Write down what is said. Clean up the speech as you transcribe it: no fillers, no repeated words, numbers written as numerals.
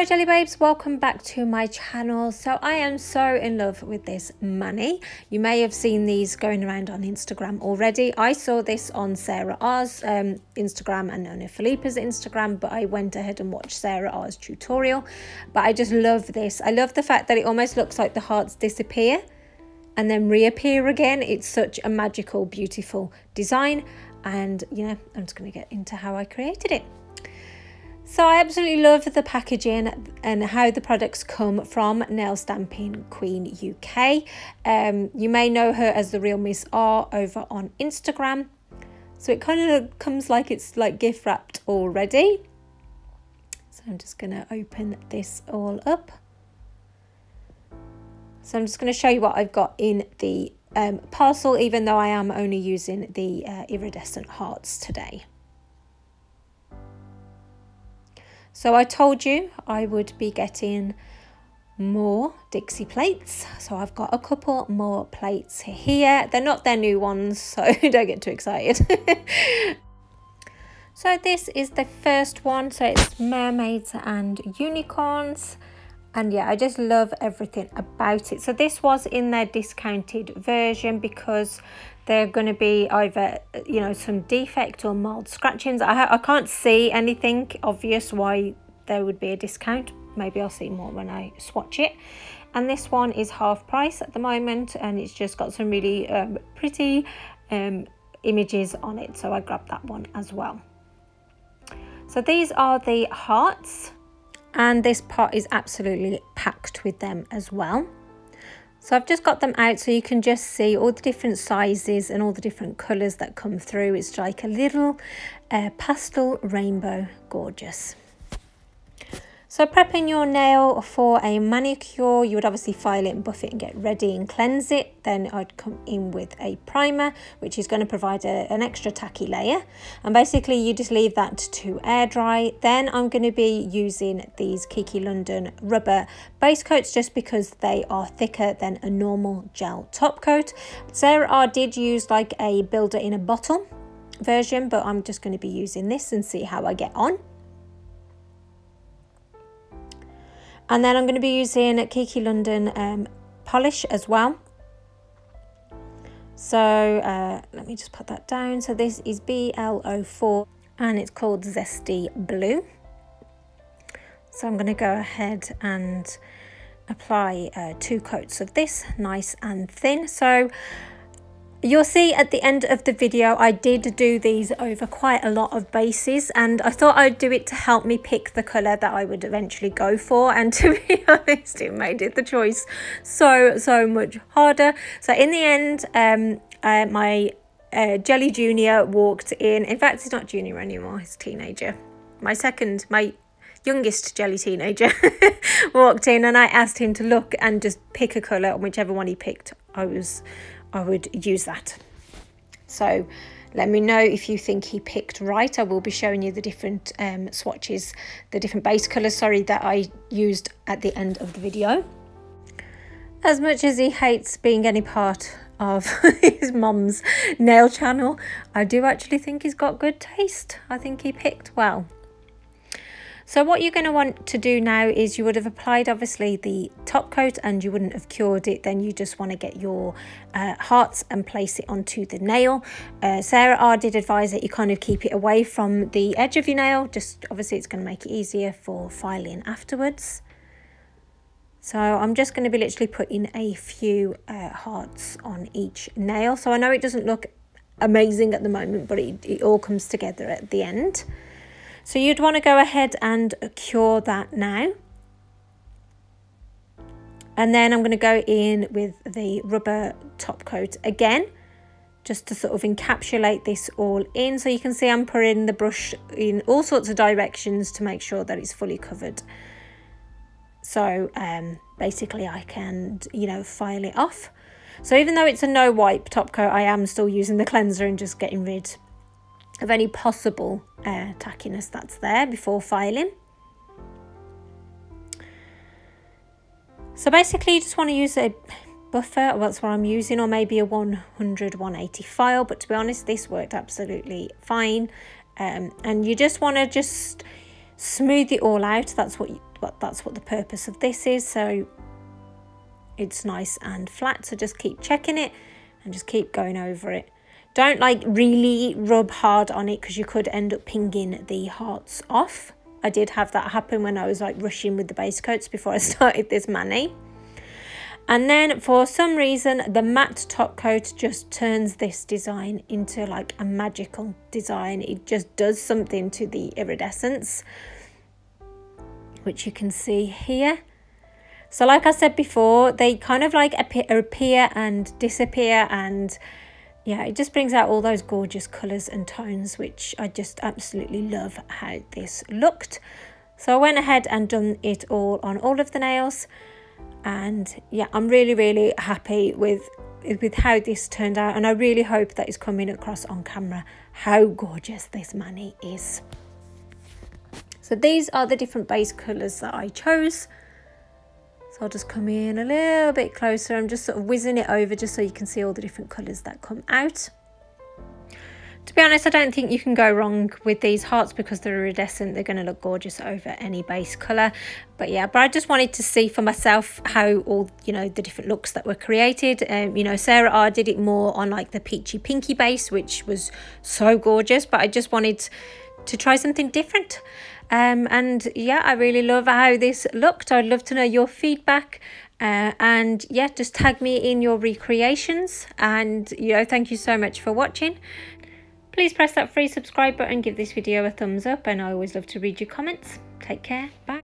Jelly Babes, welcome back to my channel. So I am so in love with this mani. You may have seen these going around on Instagram already. I saw this on Sarah R's Instagram and Nona Felipe's Instagram, but I went ahead and watched Sarah R's tutorial. But I just love this. I love the fact that it almost looks like the hearts disappear and then reappear again. It's such a magical, beautiful design. And you know, I'm just going to get into how I created it. So I absolutely love the packaging and how the products come from Nail Stamping Queen UK. You may know her as the Real Miss R over on Instagram. So it kind of comes like it's like gift wrapped already. So I'm just going to open this all up. So I'm just going to show you what I've got in the parcel, even though I am only using the iridescent hearts today. So I told you I would be getting more Dixie plates. So I've got a couple more plates here. They're not their new ones, so don't get too excited. So this is the first one. So it's mermaids and unicorns. And yeah, I just love everything about it. So this was in their discounted version because they're going to be either, you know, some defect or mild scratchings. I can't see anything obvious why there would be a discount. Maybe I'll see more when I swatch it. And this one is half price at the moment, and it's just got some really pretty images on it. So I grabbed that one as well. So these are the hearts, and this pot is absolutely packed with them as well. So I've just got them out so you can just see all the different sizes and all the different colours that come through. It's like a little pastel rainbow, gorgeous. So prepping your nail for a manicure, you would obviously file it and buff it and get ready and cleanse it. Then I'd come in with a primer, which is going to provide an extra tacky layer. And basically you just leave that to air dry. Then I'm going to be using these Kiki London rubber base coats just because they are thicker than a normal gel top coat. Sarah R did use like a builder in a bottle version, but I'm just going to be using this and see how I get on. And then I'm going to be using Kiki London polish as well. So let me just put that down. So this is BL04 and it's called Zesty Blue. So I'm going to go ahead and apply 2 coats of this, nice and thin. So you'll see at the end of the video, I did do these over quite a lot of bases, and I thought I'd do it to help me pick the colour that I would eventually go for. And to be honest, it made the choice so much harder. So in the end, my Jelly Junior walked in. In fact, he's not junior anymore, he's a teenager. My youngest jelly teenager walked in, and I asked him to look and just pick a colour, and whichever one he picked, I would use that. So let me know if you think he picked right. I will be showing you the different swatches, the different base colours, sorry, that I used at the end of the video. As much as he hates being any part of his mum's nail channel, I do actually think he's got good taste. I think he picked well. So what you're going to want to do now is you would have applied obviously the top coat and you wouldn't have cured it. Then you just want to get your hearts and place it onto the nail. Sarah R did advise that you kind of keep it away from the edge of your nail. Just obviously it's going to make it easier for filing afterwards. So I'm just going to be literally putting a few hearts on each nail. So I know it doesn't look amazing at the moment, but it all comes together at the end. So you'd want to go ahead and cure that now. And then I'm going to go in with the rubber top coat again, just to sort of encapsulate this all in. So you can see I'm putting the brush in all sorts of directions to make sure that it's fully covered. So basically I can, you know, file it off. So even though it's a no wipe top coat, I am still using the cleanser and just getting rid of any possible tackiness that's there before filing. So basically you just want to use a buffer, well, that's what I'm using, or maybe a 100-180 file, but to be honest this worked absolutely fine. And you just want to smooth it all out. That's what the purpose of this is, so it's nice and flat. So just keep checking it and just keep going over it. Don't like really rub hard on it because you could end up pinging the hearts off. I did have that happen when I was like rushing with the base coats before I started this mani. And then for some reason, the matte top coat just turns this design into like a magical design. It just does something to the iridescence, which you can see here. So like I said before, they kind of like appear and disappear, and yeah, it just brings out all those gorgeous colours and tones, which I just absolutely love how this looked. So I went ahead and done it all on all of the nails. And yeah, I'm really happy with how this turned out, and I really hope that it's coming across on camera how gorgeous this mani is. So these are the different base colours that I chose. So I'll just come in a little bit closer. I'm just sort of whizzing it over just so you can see all the different colours that come out. To be honest, I don't think you can go wrong with these hearts because they're iridescent. They're going to look gorgeous over any base colour. But yeah, but I just wanted to see for myself how all, you know, the different looks that were created. You know, Sarah R did it more on like the peachy pinky base, which was so gorgeous. But I just wanted to try something different. And yeah, I really love how this looked. I'd love to know your feedback. And yeah, just tag me in your recreations. And, you know, thank you so much for watching. Please press that free subscribe button, give this video a thumbs up, and I always love to read your comments. Take care, bye.